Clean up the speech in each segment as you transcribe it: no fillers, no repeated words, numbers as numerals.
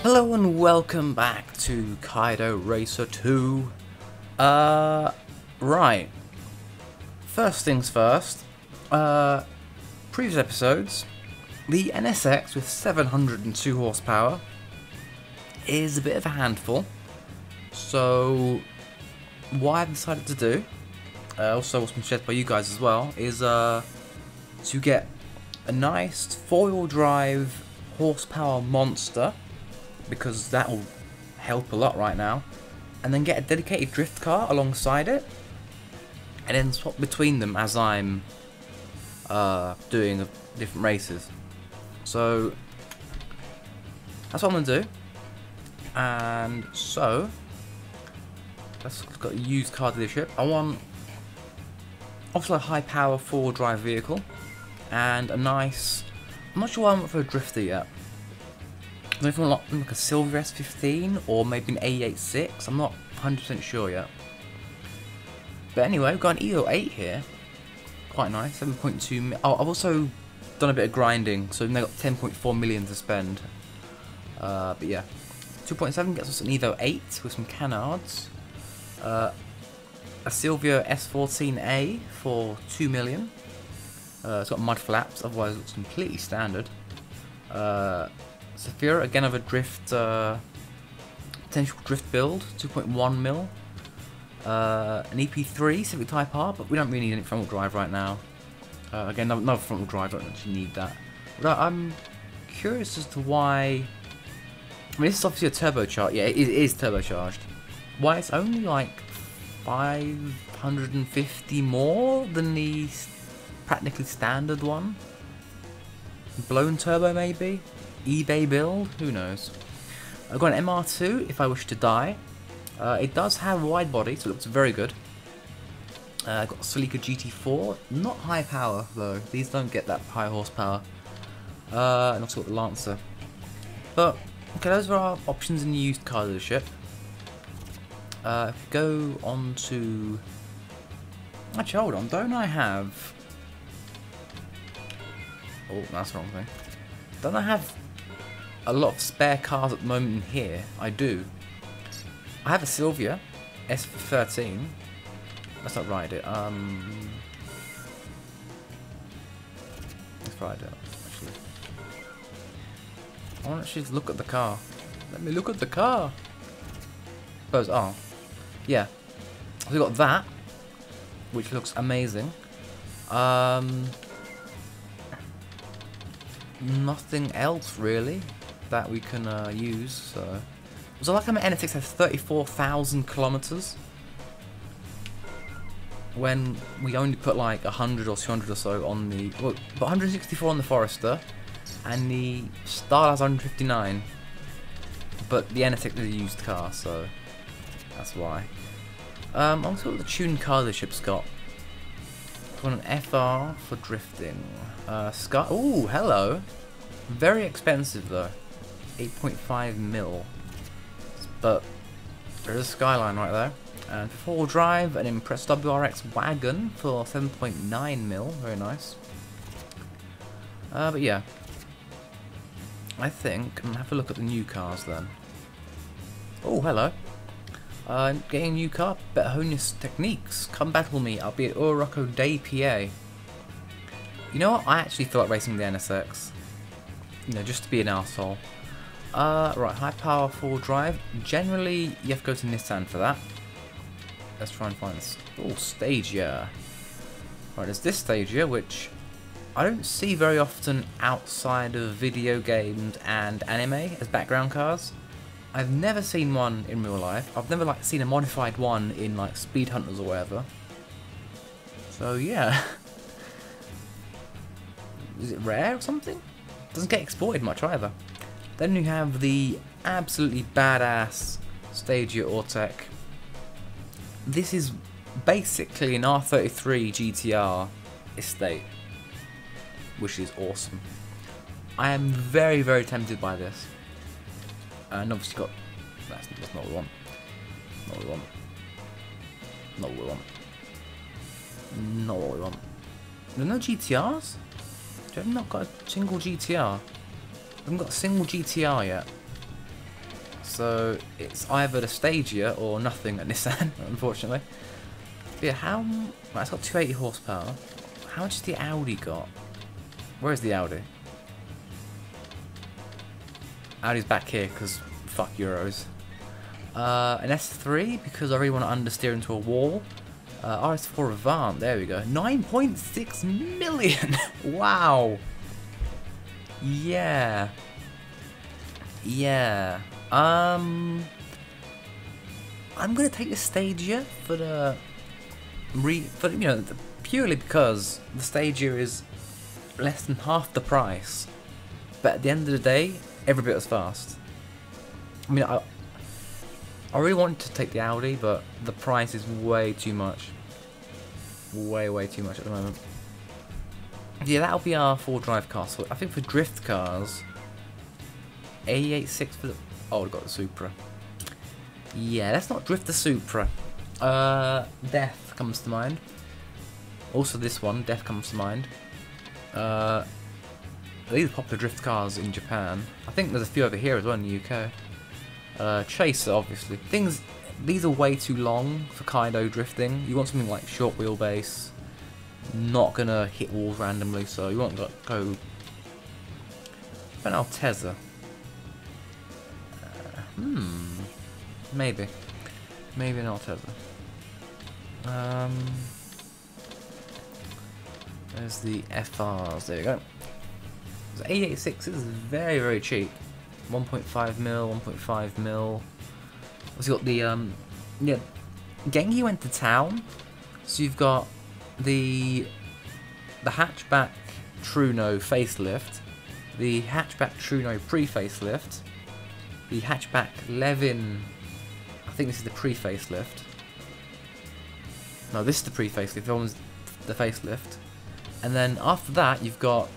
Hello and welcome back to Kaido Racer 2. Right. First things first. Previous episodes, the NSX with 702 horsepower is a bit of a handful. So, what I've decided to do, also what's been shared by you guys as well, is to get a nice four-wheel drive horsepower monster, because that will help a lot right now, and then get a dedicated drift car alongside it, and then swap between them as I'm doing the different races. So that's what I'm gonna do. And so let's look at a used car dealership. I want obviously a high power four-wheel drive vehicle and a nice, I'm not sure what I want for a drifter yet. I don't know if I want like a silver S15 or maybe an A86. I'm not 100% sure yet. But anyway, we've got an Evo 8 here. Quite nice, 7.2 mil. Oh, I've also done a bit of grinding, so they've got 10.4 million to spend. But yeah, 2.7 gets us an Evo 8 with some canards. A Silvio S14A for 2 million. It's got mud flaps, otherwise it looks completely standard. Saphira, again of a drift, potential drift build, 2.1 mil. An EP3 Civic Type R, but we don't really need any front wheel drive right now. Again, another front wheel drive, don't actually need that. But I'm curious as to why. I mean, this is obviously a turbocharged. Yeah, it is turbocharged. Why it's only like 550 more than the practically standard one? Blown turbo maybe? eBay build? Who knows? I've got an MR2 if I wish to die. It does have wide body, so it looks very good. I've got a Celica GT4, not high power though. These don't get that high horsepower. And also got the Lancer. But okay, those are our options in the used car dealership. If we go on to, actually, hold on, don't I have? Oh, that's the wrong thing. Don't I have a lot of spare cars at the moment in here? I do. I have a Silvia S13. Let's not ride it. Let's ride it. Actually, I want to actually look at the car. Let me look at the car. Suppose. Oh, yeah. So we got that, which looks amazing. Nothing else really that we can use. So like my NSX has 34,000 kilometers when we only put like 100 or 200 or so on the, well, but 164 on the Forester, and the Star has 159. But the NSX is a used car, so that's why. Also, what the tuned car dealership's got. Got an FR for drifting. Sky. Ooh, hello. Very expensive though. 8.5 mil. But there's a Skyline right there. And for four-wheel drive, an Impress WRX wagon for 7.9 mil. Very nice. But yeah, I think I'm gonna have a look at the new cars then. Oh, hello. Getting a new car, better hone your techniques. Come battle me, I'll be at Uraroko Day PA. You know what, I actually feel like racing the NSX. You know, just to be an arsehole. Right, high power four-wheel drive. Generally, you have to go to Nissan for that. Let's try and find this. Oh, Stagea. Right, there's this Stagea, which I don't see very often outside of video games and anime as background cars. I've never seen one in real life. I've never like seen a modified one in like Speed Hunters or whatever. So yeah. Is it rare or something? Doesn't get exported much either. Then you have the absolutely badass Stagea Autech. This is basically an R33 GTR estate, which is awesome. I am very, very tempted by this. And obviously got, that's not what we want. Not what we want. Not what we want. Not what we want. There's no GTRs? I've not got a single GTR. I haven't got a single GTR yet. So it's either the Stagea or nothing at Nissan, unfortunately. But yeah, right, it's got 280 horsepower. How much has the Audi got? Where is the Audi? Audi's back here because fuck Euros. An S3 because I really want to understeer into a wall. RS4 Avant, there we go. 9.6 million! Wow! Yeah. Yeah. I'm gonna take the Stagea for the purely because the Stagea is less than half the price. But at the end of the day, every bit as fast. I mean, I really wanted to take the Audi, but the price is way too much. Way too much at the moment. Yeah, that'll be our 4-drive car. So I think for drift cars, A86 for the... Oh, we've got the Supra. Yeah, let's not drift the Supra. Death comes to mind. Also this one, Death comes to mind. These are popular drift cars in Japan. I think there's a few over here as well in the UK. Chaser, obviously. These are way too long for Kaido drifting. You want something like short wheelbase, not gonna hit walls randomly, so you want to go an Altezza. Maybe an Altezza. There's the FRs. There you go. So 886 is very cheap. 1.5 mil, 1.5 mil. Also got the yeah, Genki went to town. So you've got the hatchback Truno facelift, the hatchback Truno pre-facelift, the hatchback Levin. I think this is the pre-facelift. No, this is the pre-facelift. That one's the facelift. And then after that, you've got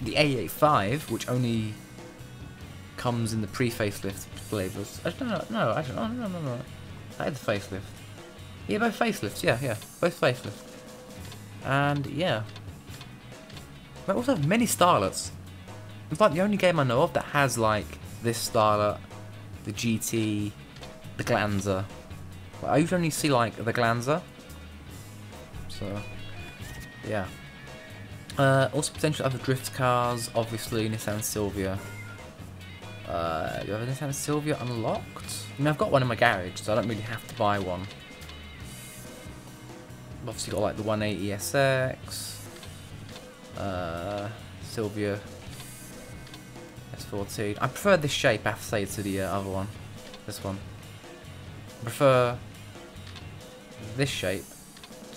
the A85, which only comes in the pre-facelift flavors. I don't know. No. That is the facelift. Yeah, both facelifts. Yeah, both facelifts. And yeah, they also have many starlets. It's like the only game I know of that has like this starlet, the GT, the Glanza. But I usually only see like the Glanza. So yeah. Also potential other drift cars, obviously Nissan Silvia. Do I have a Nissan Silvia unlocked? I mean, I've got one in my garage, so I don't really have to buy one. I've obviously got like the 180 SX, Silvia S14. I prefer this shape, I have to say, to the other one. This one. I prefer this shape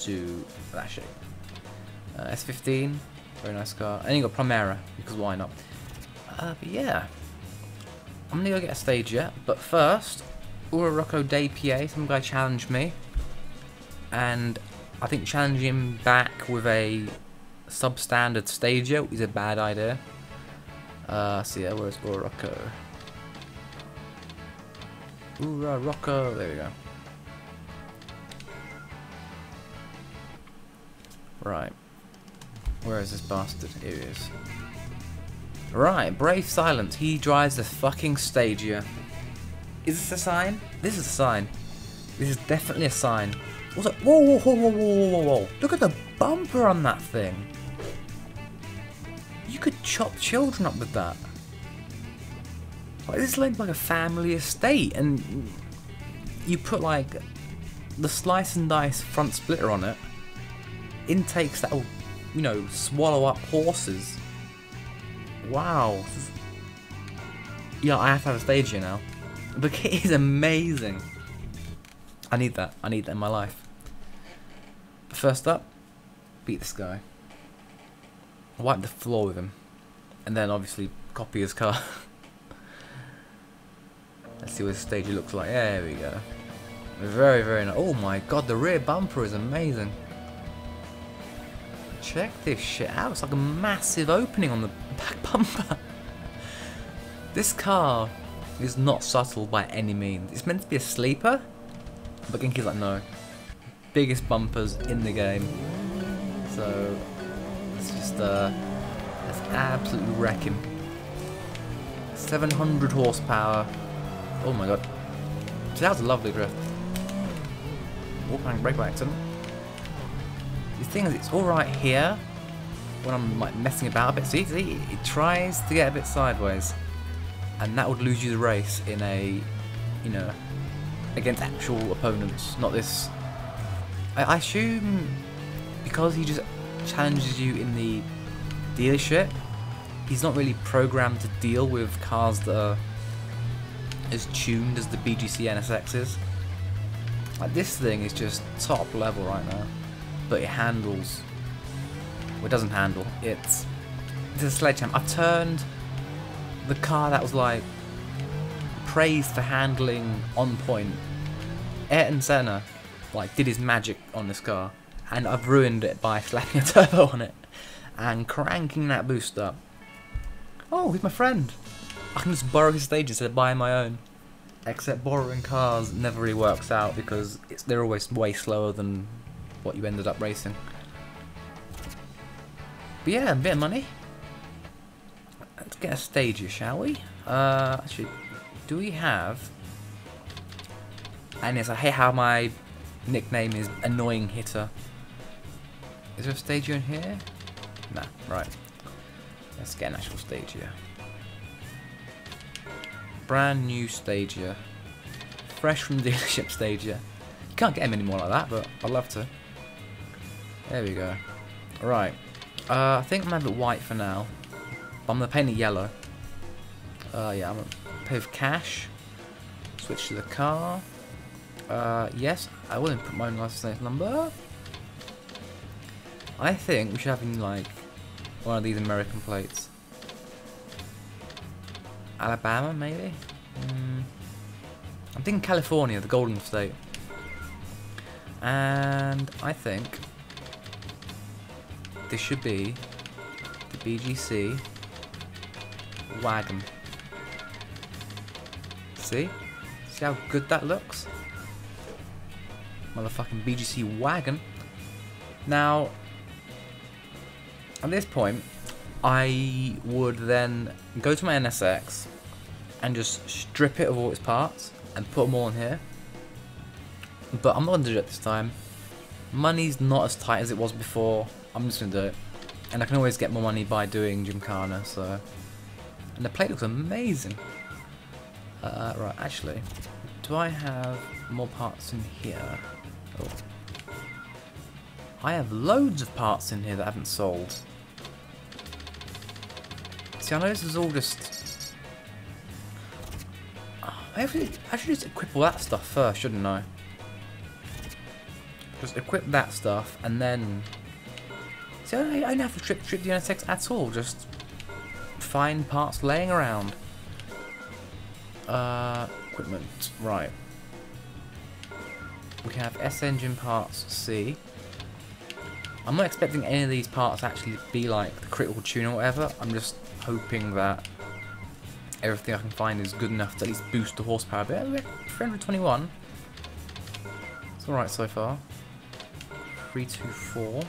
to that shape. S15, very nice car. And you got Primera, because why not? But yeah, I'm gonna go get a Stagea. But first, Uraroko Day PA, some guy challenged me, and I think challenging him back with a substandard Stagea is a bad idea. So yeah, where's Uraroko? Uraroko, there we go. Right. Where is this bastard? Here he is. Right, brave silence. He drives the fucking Stagea. Is this a sign? This is a sign. This is definitely a sign. Also, whoa. Look at the bumper on that thing. You could chop children up with that. Like, this is like a family estate, and you put like the slice and dice front splitter on it. Intakes that will, you know, swallow up horses. Wow. Yeah, I have to have a Stagea now. The kit is amazing. I need that. I need that in my life. But first up, beat this guy. Wipe the floor with him. And then obviously copy his car. Let's see what his Stagea looks like. There we go. Very nice. Oh my god, the rear bumper is amazing. Check this shit out. It's like a massive opening on the back bumper. This car is not subtle by any means. It's meant to be a sleeper, but Genki's like, no. Biggest bumpers in the game. So let's just let's absolutely wreck him. 700 horsepower, Oh my god. See, that was a lovely drift. Walking brake by accident. The thing is, it's alright here when I'm like messing about a bit. See, it tries to get a bit sideways, and that would lose you the race in a, you know, against actual opponents, not this. I assume because he just challenges you in the dealership, he's not really programmed to deal with cars that are as tuned as the BGC NSX is. Like, this thing is just top level right now, but it handles. Well, it doesn't handle. It's a sledgehammer. I've turned the car that was like praised for handling on point. Ayrton Senna like did his magic on this car, and I've ruined it by slapping a turbo on it and cranking that boost up. Oh, he's my friend. I can just borrow his stages instead of buying my own. Except borrowing cars never really works out because they're always way slower than what you ended up racing. But yeah, a bit of money. Let's get a Stagea, shall we? Actually, do we have? And yes, I hate how my nickname is Annoying Hitter. Is there a Stagea in here? Nah, right. Let's get an actual Stagea. Brand new Stagea. Fresh from dealership Stagea. You can't get them anymore like that, but I'd love to. There we go. Right. I think I'm going to have it white for now. But I'm going to paint it yellow. Yeah, I'm going to pay with cash. Switch to the car. Yes, I will input my own license plate number. I think we should have in like one of these American plates. Alabama, maybe? I'm thinking California, the Golden State. And I think this should be the BGC wagon. See? See how good that looks? Motherfucking BGC wagon. Now, at this point, I would then go to my NSX and just strip it of all its parts and put them all in here. But I'm not going to do it this time. Money's not as tight as it was before. I'm just going to do it. And I can always get more money by doing Gymkhana, so. And the plate looks amazing. Right, actually, do I have more parts in here? Oh. I have loads of parts in here that I haven't sold. See, I know this is all just. Oh, I should just equip all that stuff first, shouldn't I? Just equip that stuff and then. See, I don't have to trip the NSX at all. Just find parts laying around. Equipment, right. We have S engine parts C. I'm not expecting any of these parts actually to be like the critical tune or whatever. I'm just hoping that everything I can find is good enough to at least boost the horsepower a bit. 321. It's alright so far. 324.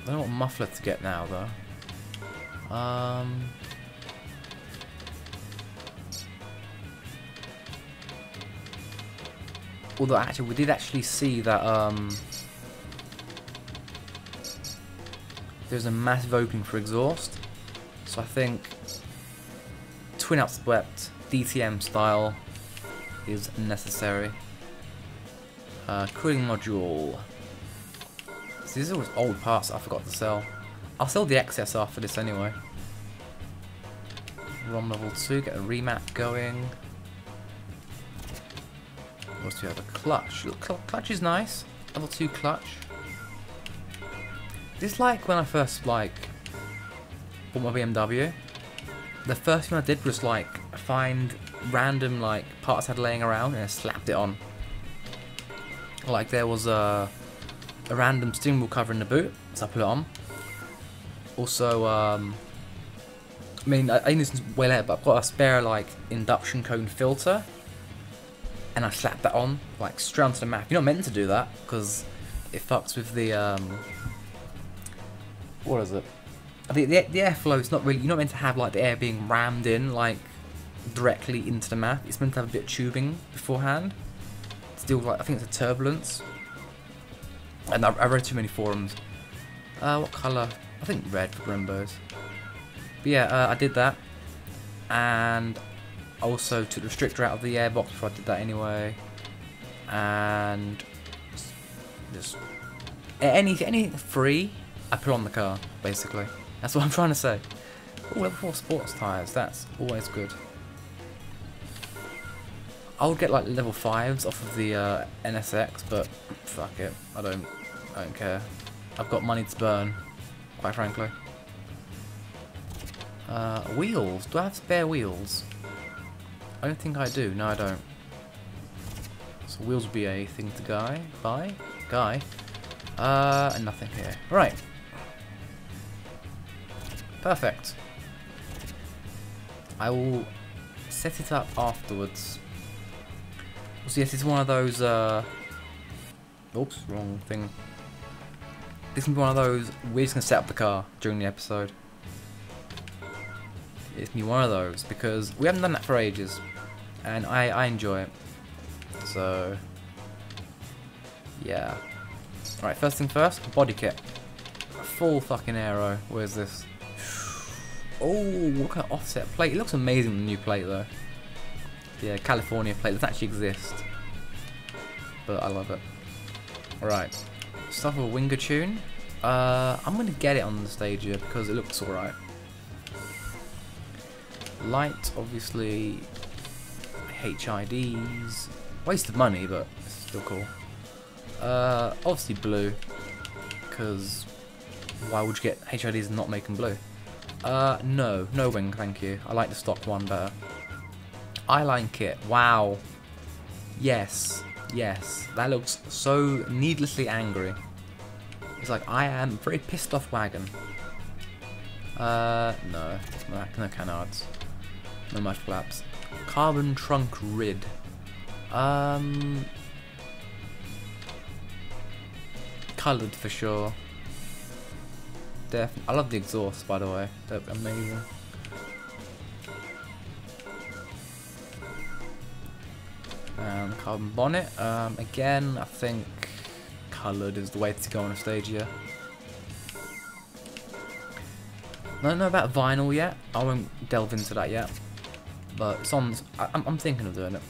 I don't know what muffler to get now though. Although actually we did actually see that there's a massive opening for exhaust, so I think twin upswept DTM style is necessary. Cooling module. See, these are always old parts that I forgot to sell. I'll sell the XSR for this anyway. ROM level 2, get a remap going. What else do we have? A clutch. Clutch is nice. Level 2 clutch. This is like when I first bought my BMW. The first thing I did was like find random like parts I had laying around and I slapped it on. Like there was a random steering wheel cover in the boot, so I put it on. Also, I mean, I think this is way later, but I've got a spare like induction cone filter, and I slapped that on like straight onto the map. You're not meant to do that because it fucks with the what is it? the airflow is not really, you're not meant to have like the air being rammed in like directly into the map. It's meant to have a bit of tubing beforehand. Still, like, I think it's a turbulence. And I read too many forums. What colour? I think red for Grimbos. But yeah, I did that. And I also took the restrictor out of the airbox before I did that anyway. And just anything free, I put on the car, basically. That's what I'm trying to say. Oh, level 4 sports tyres, that's always good. I would get like level 5s off of the NSX, but fuck it, I don't care. I've got money to burn, quite frankly. Wheels, do I have spare wheels? I don't think I do, no I don't. So wheels would be a thing to buy. And nothing here. Right. Perfect. I will set it up afterwards. So yes, it's one of those, oops, wrong thing. This is one of those, we're just going to set up the car during the episode. It's going to be one of those, because we haven't done that for ages, and I enjoy it. So, yeah. Alright, first thing first, body kit. Full fucking aero, where's this? Oh, what kind of offset plate? It looks amazing, the new plate though. Yeah, California plate doesn't actually exist, but I love it. Alright, stuff with a winger tune. I'm gonna get it on the Stagea because it looks alright. Light, obviously, HIDs. Waste of money, but it's still cool. Obviously blue, because why would you get HIDs and not make them blue? No wing, thank you. I like the stock one better. Eyeline kit, wow. Yes, that looks so needlessly angry. It's like, I am a very pissed off wagon. No canards. No mud flaps. Carbon trunk rid. Coloured for sure. Definitely. I love the exhaust, by the way. They're amazing. Carbon bonnet. Again, I think coloured is the way to go on a Stagea. I don't know about vinyl yet. I won't delve into that yet. But it's on. I'm thinking of doing it.